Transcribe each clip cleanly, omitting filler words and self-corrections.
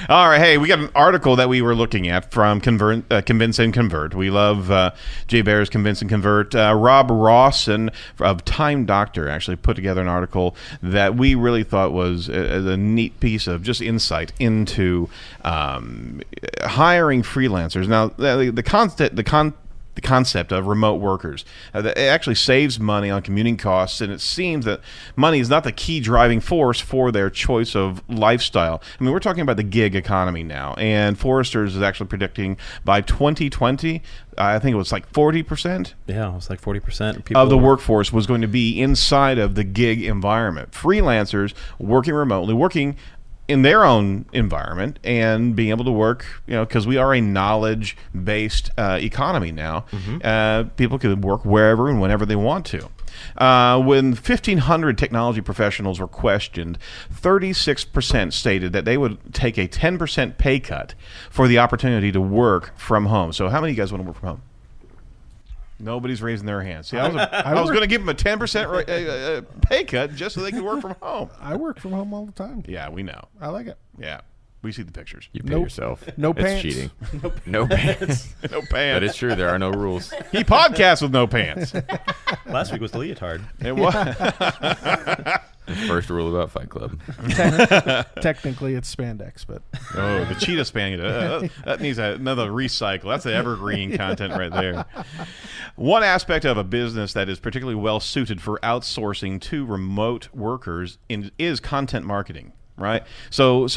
All right, hey, we got an article that we were looking at from Convince and Convert. We love Jay Baer's Convince and Convert. Rob Rawson of Time Doctor actually put together an article that we really thought was a neat piece of just insight into hiring freelancers. Now, the concept of remote workers. It actually saves money on commuting costs, and it seems that money is not the key driving force for their choice of lifestyle. I mean, we're talking about the gig economy now, and Forrester's is actually predicting by 2020, I think it was like 40%. Yeah, it was like 40% of the workforce was going to be inside of the gig environment. Freelancers working remotely, working in their own environment and being able to work, because we are a knowledge-based economy now. People can work wherever and whenever they want to. When 1,500 technology professionals were questioned, 36% stated that they would take a 10% pay cut for the opportunity to work from home. So how many of you guys want to work from home? Nobody's raising their hands. See, I was going to give them a 10% pay cut just so they could work from home. I work from home all the time. Yeah, we know. I like it. Yeah. We see the pictures. You pay yourself. No pants. It's cheating. No pants. No pants. That is true. There are no rules. He podcasts with no pants. Last week was the leotard. It was. First rule about Fight Club. Technically, it's spandex, but oh, the cheetah spandex. That needs another recycle. That's the evergreen content right there. One aspect of a business that is particularly well suited for outsourcing to remote workers is content marketing. Right, so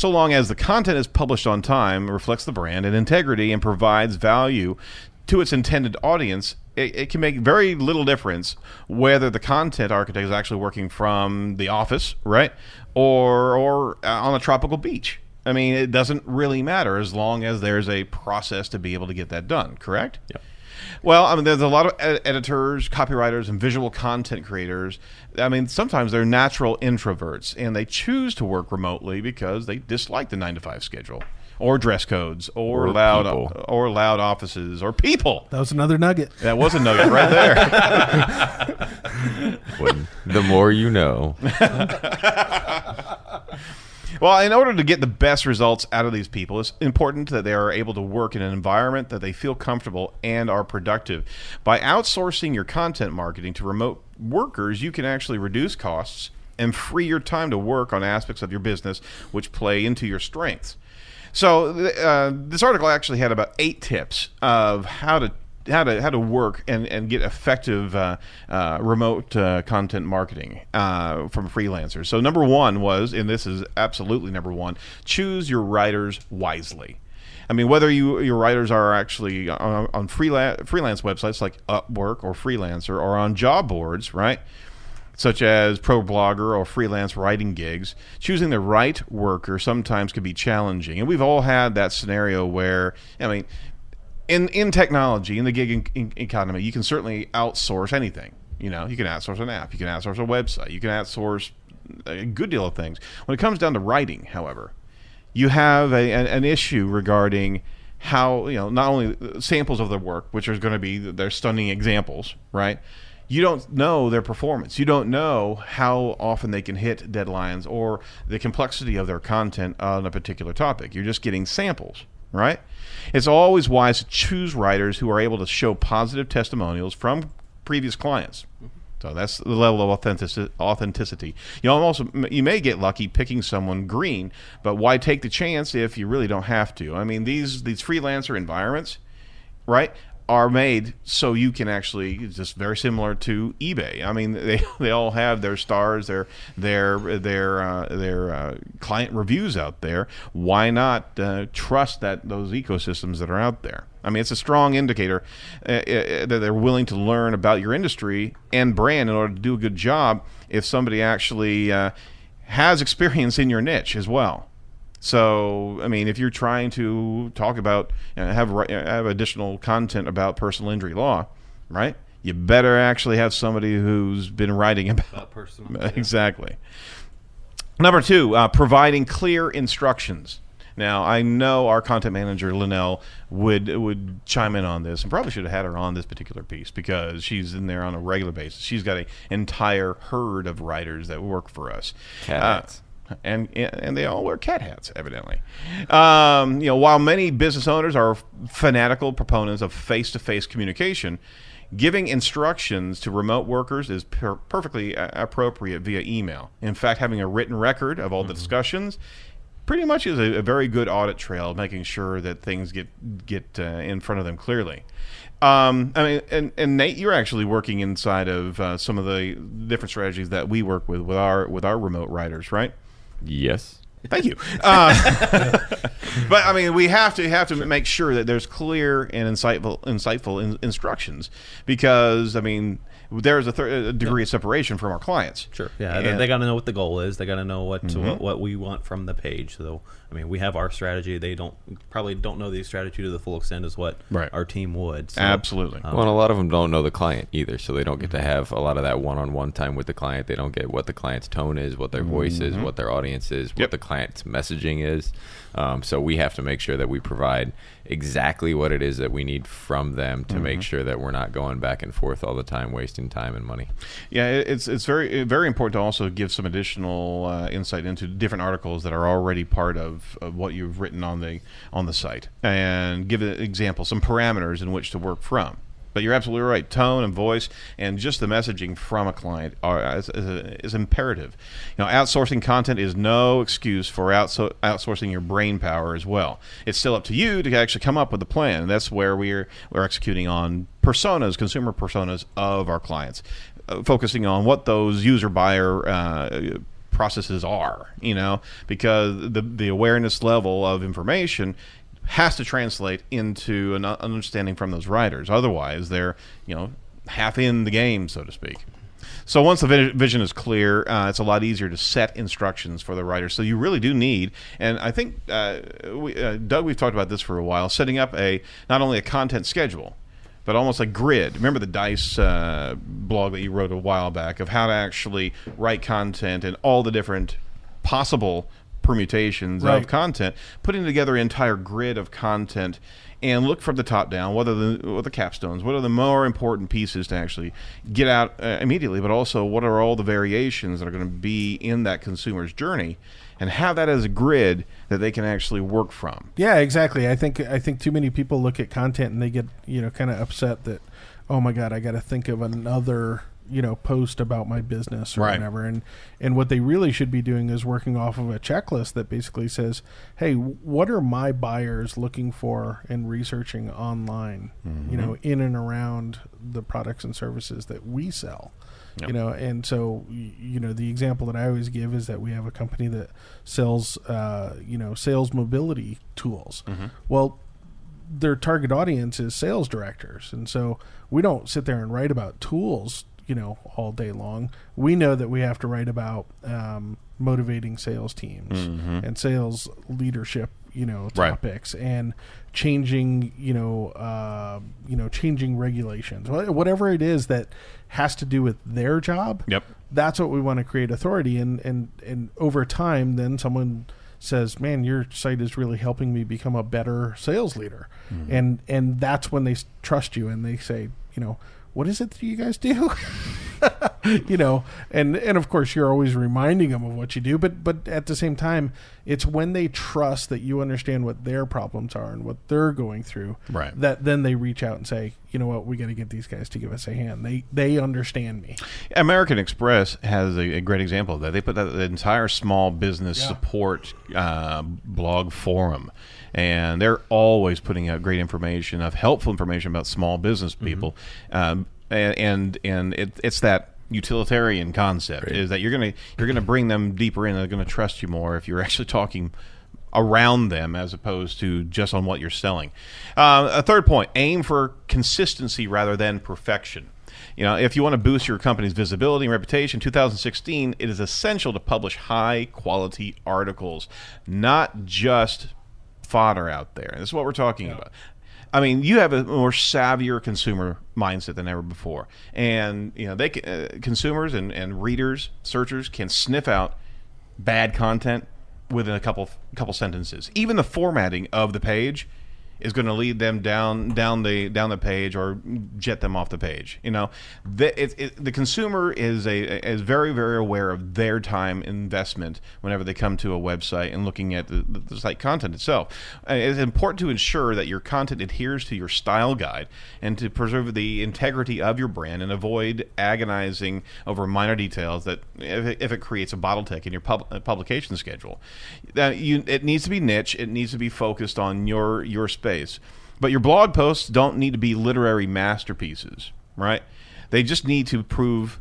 long as the content is published on time, reflects the brand and integrity, and provides value to its intended audience, it can make very little difference whether the content architect is actually working from the office, right, or on a tropical beach. I mean, it doesn't really matter as long as there's a process to be able to get that done. Correct? Yep. Well, I mean, there's a lot of editors, copywriters, and visual content creators. I mean, sometimes they're natural introverts, and they choose to work remotely because they dislike the 9-to-5 schedule, or dress codes, or loud offices, or people. That was another nugget. That was a nugget right there. The more you know. Well, in order to get the best results out of these people, it's important that they are able to work in an environment that they feel comfortable and are productive. By outsourcing your content marketing to remote workers, you can actually reduce costs and free your time to work on aspects of your business which play into your strengths. So this article actually had about 8 tips of how to work and get effective remote content marketing from freelancers. So number 1 was, and this is absolutely number 1, choose your writers wisely. I mean, whether your writers are actually on freelance websites like Upwork or Freelancer, or on job boards, right, such as ProBlogger or freelance writing gigs, choosing the right worker sometimes can be challenging. And we've all had that scenario where, I mean, in technology, in the gig economy, you can certainly outsource anything. You can outsource an app, you can outsource a website, you can outsource a good deal of things. When it comes down to writing, however, you have an issue regarding how, not only samples of their work, which are going to be their stunning examples, right? You don't know their performance. You don't know how often they can hit deadlines or the complexity of their content on a particular topic. You're just getting samples, right? It's always wise to choose writers who are able to show positive testimonials from previous clients. So that's the level of authenticity. You may get lucky picking someone green, but why take the chance if you really don't have to? I mean, these freelancer environments, right, are made so you can actually, just very similar to eBay. I mean, they all have their stars, their client reviews out there. Why not trust those ecosystems that are out there? I mean, it's a strong indicator that they're willing to learn about your industry and brand in order to do a good job if somebody actually has experience in your niche as well. So, I mean, if you're trying to talk about, have additional content about personal injury law, right? You better actually have somebody who's been writing about personal. Exactly. Number 2, providing clear instructions. Now, I know our content manager, Linnell, would chime in on this, and probably should have had her on this particular piece because she's in there on a regular basis. She's got an entire herd of writers that work for us. Cats. and they all wear cat hats, evidently. While many business owners are fanatical proponents of face-to-face communication, giving instructions to remote workers is perfectly appropriate via email. In fact, having a written record of all the discussions pretty much is a very good audit trail, making sure that things get in front of them clearly. And Nate, you're actually working inside of some of the different strategies that we work with our remote writers, right? Yes. Thank you. But I mean, we have to make sure that there's clear and insightful instructions, because I mean, there's a degree of separation from our clients. Sure. Yeah, they got to know what the goal is. They got to know what we want from the page. So, I mean, we have our strategy. They probably don't know the strategy to the full extent as what our team would. So, absolutely. Well, and a lot of them don't know the client either, so they don't get to have a lot of that one-on-one time with the client. They don't get what the client's tone is, what their voice is, what their audience is, what the client's messaging is. So we have to make sure that we provide exactly what it is that we need from them to make sure that we're not going back and forth all the time, wasting time and money. Yeah, it's very, very important to also give some additional insight into different articles that are already part of what you've written on the site, and give an example, some parameters in which to work from. But you're absolutely right. Tone and voice and just the messaging from a client is imperative. Outsourcing content is no excuse for outsourcing your brain power as well. It's still up to you to actually come up with a plan. And that's where we're executing on personas, consumer personas of our clients, focusing on what those user-buyer processes are, because the awareness level of information has to translate into an understanding from those writers. Otherwise, they're half in the game, so to speak. So once the vision is clear, it's a lot easier to set instructions for the writers. So you really do need, and I think Doug, we've talked about this for a while, setting up not only a content schedule, but almost a grid. Remember the DICE blog that you wrote a while back of how to actually write content and all the different possible permutations of content, putting together an entire grid of content, and look from the top down what are the capstones, what are the more important pieces to actually get out immediately, but also what are all the variations that are going to be in that consumer's journey, and have that as a grid that they can actually work from. Yeah, exactly. I think too many people look at content and they get kind of upset that, oh my God, I got to think of another post about my business or whatever. And what they really should be doing is working off of a checklist that basically says, hey, what are my buyers looking for and researching online, in and around the products and services that we sell. Yep. And so, the example that I always give is that we have a company that sells, sales mobility tools. Well, their target audience is sales directors. And so we don't sit there and write about tools all day long. We know that we have to write about motivating sales teams and sales leadership, topics, and changing, changing regulations, whatever it is that has to do with their job. Yep. That's what we want to create authority. And over time, then someone says, man, your site is really helping me become a better sales leader. And that's when they trust you and they say, what is it that you guys do? And of course you're always reminding them of what you do, but at the same time, it's when they trust that you understand what their problems are and what they're going through, that then they reach out and say, you know what, we got to get these guys to give us a hand. They understand me. American Express has a great example of that. They put that the entire small business support blog forum, and they're always putting out great information, helpful information about small business people, and it's that utilitarian concept is that you're gonna bring them deeper in. They're gonna trust you more if you're actually talking around them as opposed to just on what you're selling. A third point: aim for consistency rather than perfection. If you want to boost your company's visibility and reputation, 2016, it is essential to publish high-quality articles, not just fodder out there. And this is what we're talking about. I mean, you have a more savvier consumer mindset than ever before, and they can, consumers and readers, searchers can sniff out bad content within a couple sentences. Even the formatting of the page is going to lead them down the page or jet them off the page. The consumer is very, very aware of their time investment whenever they come to a website and looking at the site content itself. It's important to ensure that your content adheres to your style guide and to preserve the integrity of your brand and avoid agonizing over minor details that if it creates a bottleneck in your publication schedule. It needs to be niche. It needs to be focused on your space. But your blog posts don't need to be literary masterpieces, right? They just need to prove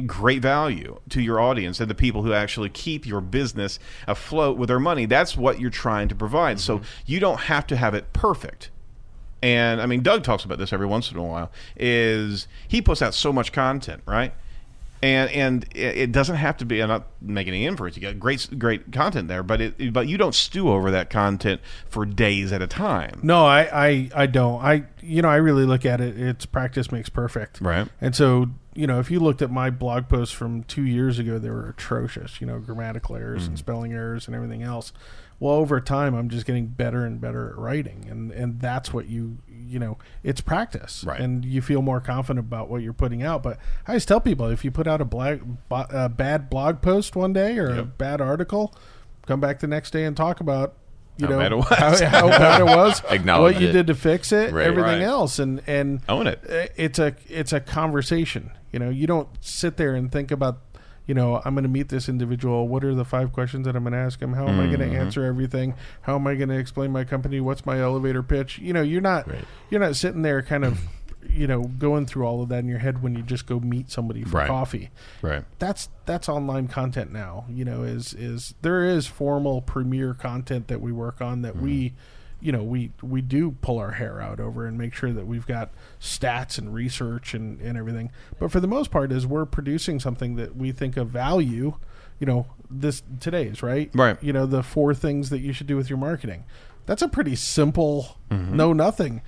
great value to your audience and the people who actually keep your business afloat with their money. That's what you're trying to provide. Mm-hmm. So you don't have to have it perfect. And I mean, Doug talks about this every once in a while. Is he puts out so much content, right? And it doesn't have to be. I'm not making any inference. You got great content there, but you don't stew over that content for days at a time. No, I don't. I really look at it. It's practice makes perfect, right? And so if you looked at my blog posts from 2 years ago, they were atrocious. Grammatical errors and spelling errors and everything else. Well, over time, I'm just getting better and better at writing, and that's what it's practice, right? And you feel more confident about what you're putting out. But I always tell people, if you put out a bad blog post one day or a bad article, come back the next day and talk about how bad it was, acknowledge what you did to fix it, everything else, and own it. It's a conversation. You don't sit there and think about, I'm going to meet this individual. What are the 5 questions that I'm going to ask him? How am I going to answer everything? How am I going to explain my company? What's my elevator pitch? You're not sitting there kind of, going through all of that in your head when you just go meet somebody for coffee. Right. That's online content now. Is there is formal premier content that we work on that we do pull our hair out over and make sure that we've got stats and research and everything. But for the most part, is we're producing something that we think of value, today's, right? Right. The 4 things that you should do with your marketing. That's a pretty simple, nothing.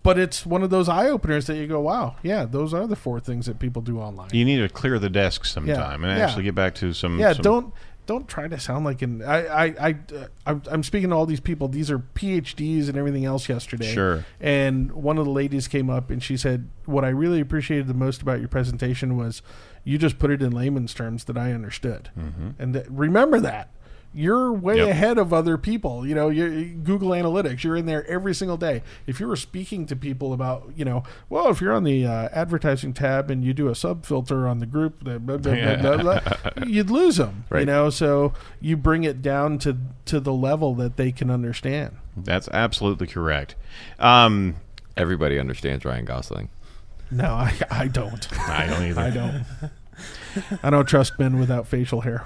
But it's one of those eye-openers that you go, wow, yeah, those are the 4 things that people do online. You need to clear the desk sometime and actually get back to some... Yeah, don't try to sound like I'm speaking to all these people. These are PhDs and everything else yesterday. Sure. And one of the ladies came up and she said, what I really appreciated the most about your presentation was you just put it in layman's terms that I understood. Mm-hmm. And remember that. You're way ahead of other people. You're Google Analytics. You're in there every single day. If you were speaking to people about, if you're on the advertising tab and you do a sub filter on the group, blah, blah, blah, blah, blah, you'd lose them. Right. So you bring it down to the level that they can understand. That's absolutely correct. Everybody understands Ryan Gosling. No, I don't. I don't either. I don't. I don't trust men without facial hair.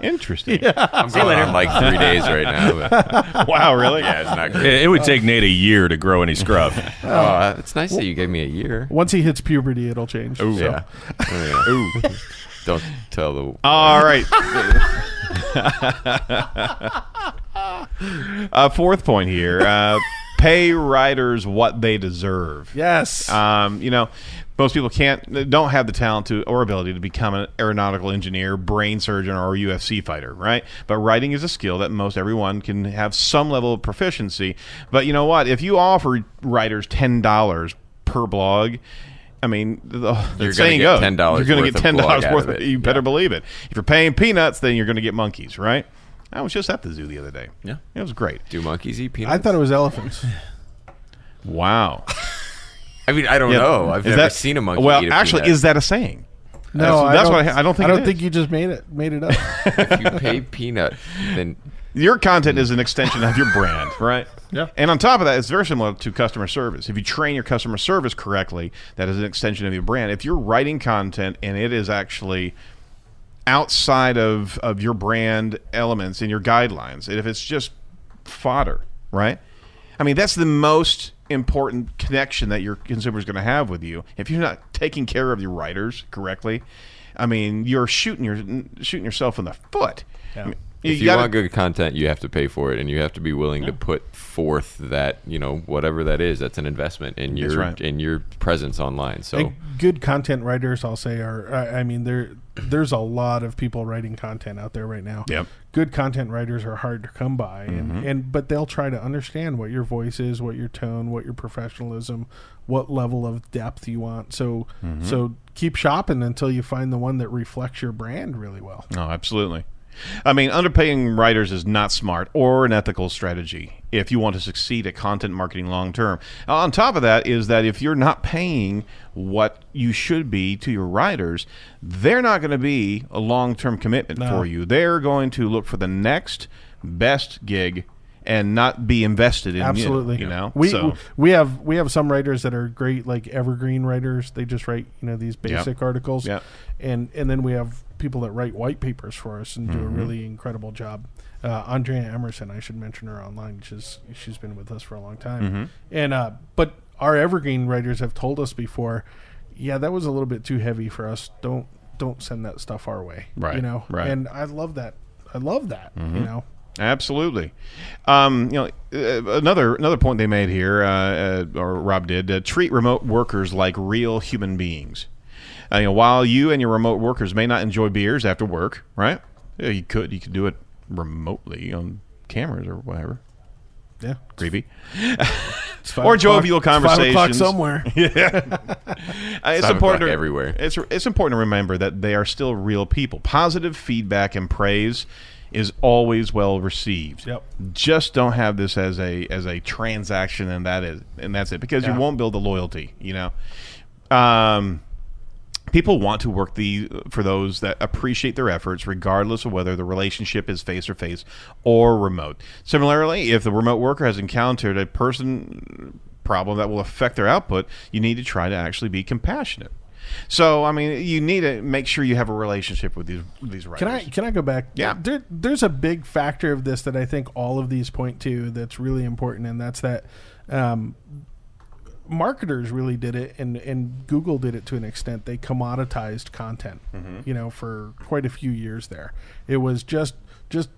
Interesting. Yeah. I'm going on like 3 days right now. But. Wow, really? Yeah, it's not great. It would take Nate a year to grow any scruff. It's nice that you gave me a year. Once he hits puberty, it'll change. Ooh. So. Yeah. Ooh. Don't tell the... All right. 4th point here. Pay writers what they deserve. Yes. Most people don't have the talent or ability to become an aeronautical engineer, brain surgeon, or a UFC fighter, right? But writing is a skill that most everyone can have some level of proficiency. But you know what? If you offer writers $10 per blog, I mean, the saying goes, $10 you're going to get $10 worth of it. You better believe it. If you're paying peanuts, then you're going to get monkeys, right? I was just at the zoo the other day. Yeah. It was great. Do monkeys eat peanuts? I thought it was elephants. Wow. I mean, I don't know. I've never seen a monkey eat a actually, peanut. is that a saying? No, I don't think. I don't think you just made it up. If you pay peanut, then your content is an extension of your brand, right? Yeah. And on top of that, it's very similar to customer service. If you train your customer service correctly, that is an extension of your brand. If you're writing content and it is actually outside of your brand elements and your guidelines, and if it's just fodder, right? I mean, that's the most important connection that your consumer is going to have with you. If you're not taking care of your writers correctly, I mean, you're shooting yourself in the foot. Yeah. I mean, if you want good content, you have to pay for it, and you have to be willing to put forth that, whatever that is. That's an investment in your in your presence online. So and good content writers, I'll say, are there's a lot of people writing content out there right now. Yep. Good content writers are hard to come by, but they'll try to understand what your voice is, what your tone, what your professionalism, what level of depth you want. So keep shopping until you find the one that reflects your brand really well. Oh, absolutely. I mean, underpaying writers is not smart or an ethical strategy if you want to succeed at content marketing long term. On top of that is that if you're not paying what you should be to your writers, they're not going to be a long-term commitment for you. They're going to look for the next best gig and not be invested in. Absolutely. You know, we have some writers that are great, like evergreen writers. They just write these basic articles, and then we have people that write white papers for us and do a really incredible job. Andrea Emerson, I should mention her online. She's been with us for a long time, and but our evergreen writers have told us before, that was a little bit too heavy for us. Don't send that stuff our way, right? Right. And I love that. Absolutely. Another point they made here, or Rob did, treat remote workers like real human beings. While you and your remote workers may not enjoy beers after work, right? You could do it remotely on cameras or whatever. Yeah, creepy. Or jovial conversations. 5 o'clock somewhere. It's important everywhere. It's important to remember that they are still real people. Positive feedback and praise is always well received. Yep. Just don't have this as a transaction, and that's it, because you won't build the loyalty. People want to work for those that appreciate their efforts, regardless of whether the relationship is face-to-face or remote. Similarly, if the remote worker has encountered a problem that will affect their output, you need to try to actually be compassionate. So, I mean, you need to make sure you have a relationship with these writers. Can I go back? Yeah. There's a big factor of this that I think all of these point to that's really important, and that's that marketers really did it, and Google did it to an extent. They commoditized content, for quite a few years there. It was just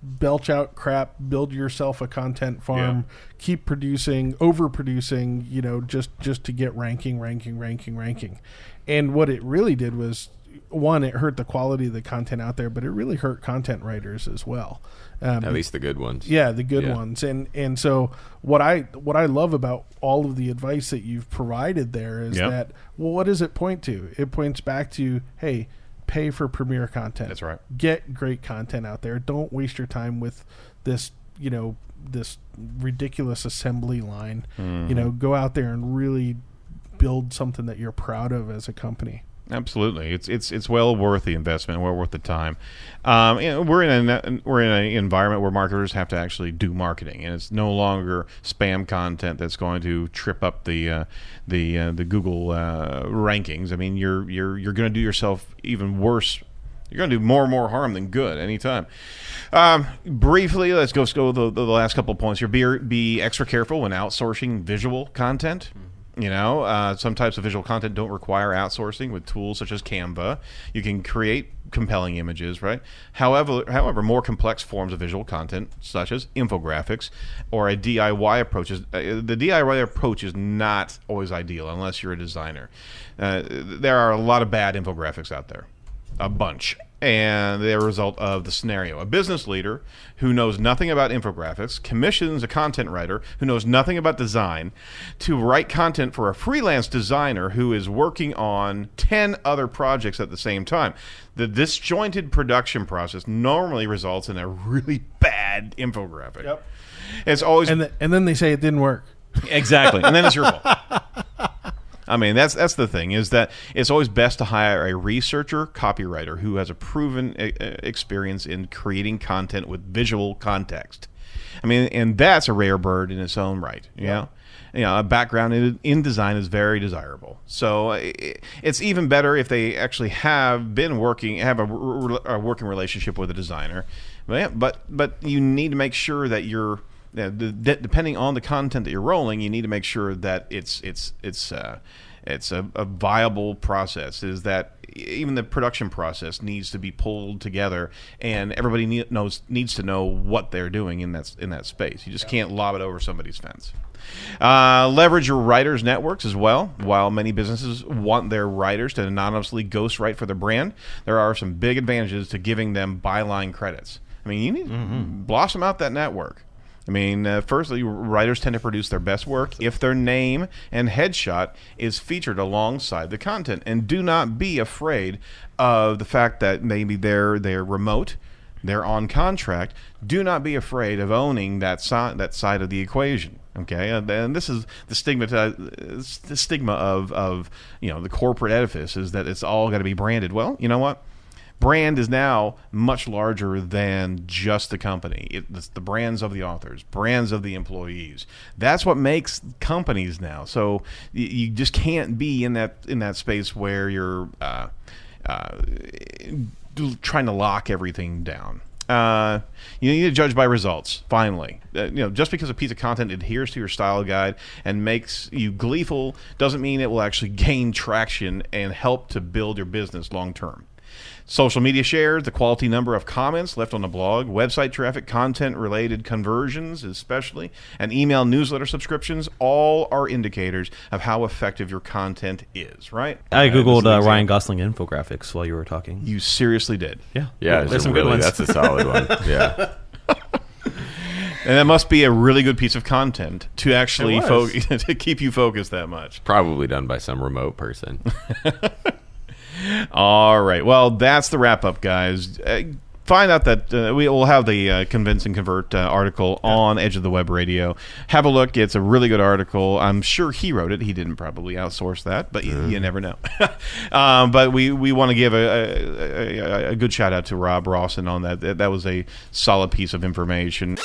belch out crap, build yourself a content farm, keep producing, overproducing, just to get ranking. And what it really did was, one, it hurt the quality of the content out there, but it really hurt content writers as well. At least the good ones. Yeah, the good ones. And so what I love about all of the advice that you've provided there is that, well, what does it point to? It points back to, hey, pay for premier content. That's right. Get great content out there. Don't waste your time with this, this ridiculous assembly line. Go out there and really build something that you're proud of as a company. Absolutely, it's well worth the investment, well worth the time. We're in an environment where marketers have to actually do marketing, and it's no longer spam content that's going to trip up the Google rankings. I mean, you're going to do yourself even worse. You're going to do more and more harm than good anytime. Briefly, let's go the last couple of points here. Be extra careful when outsourcing visual content. Some types of visual content don't require outsourcing with tools such as Canva. You can create compelling images, right? However, more complex forms of visual content, such as infographics or a DIY approach, the DIY approach is not always ideal unless you're a designer. There are a lot of bad infographics out there. A bunch. And they're a result of the scenario. A business leader who knows nothing about infographics commissions a content writer who knows nothing about design to write content for a freelance designer who is working on 10 other projects at the same time. The disjointed production process normally results in a really bad infographic. Yep. It's always and then they say it didn't work. Exactly. And then it's your fault. I mean, that's the thing, is that it's always best to hire a researcher, copywriter who has a proven experience in creating content with visual context. I mean, and that's a rare bird in its own right. A background in design is very desirable. So it's even better if they actually have a working relationship with a designer. But you need to make sure that you're depending on the content that you're rolling, you need to make sure that it's it's a viable process. Is that even the production process needs to be pulled together, and everybody needs to know what they're doing in that space. You just can't lob it over somebody's fence. Leverage your writers' networks as well. While many businesses want their writers to anonymously ghostwrite for their brand, there are some big advantages to giving them byline credits. I mean, you need to blossom out that network. I mean, firstly, writers tend to produce their best work if their name and headshot is featured alongside the content. And do not be afraid of the fact that maybe they're remote, they're on contract. Do not be afraid of owning that side of the equation. Okay, and this is the stigma of the corporate edifice, is that it's all got to be branded. Well, you know what? Brand is now much larger than just the company. It's the brands of the authors, brands of the employees. That's what makes companies now. So you just can't be in that space where you're trying to lock everything down. You need to judge by results. Finally, just because a piece of content adheres to your style guide and makes you gleeful doesn't mean it will actually gain traction and help to build your business long term. Social media shares, the quality number of comments left on the blog, website traffic, content-related conversions especially, and email newsletter subscriptions all are indicators of how effective your content is, right? I Googled Ryan Gosling infographics while you were talking. You seriously did? Yeah. Yeah, there's some good ones. That's a solid one. Yeah. And that must be a really good piece of content to actually to keep you focused that much. Probably done by some remote person. All right. Well, that's the wrap-up, guys. Find out that we will have the Convince and Convert article on Edge of the Web Radio. Have a look. It's a really good article. I'm sure he wrote it. He didn't probably outsource that, but you never know. But we want to give a good shout-out to Rob Rawson on that. That was a solid piece of information.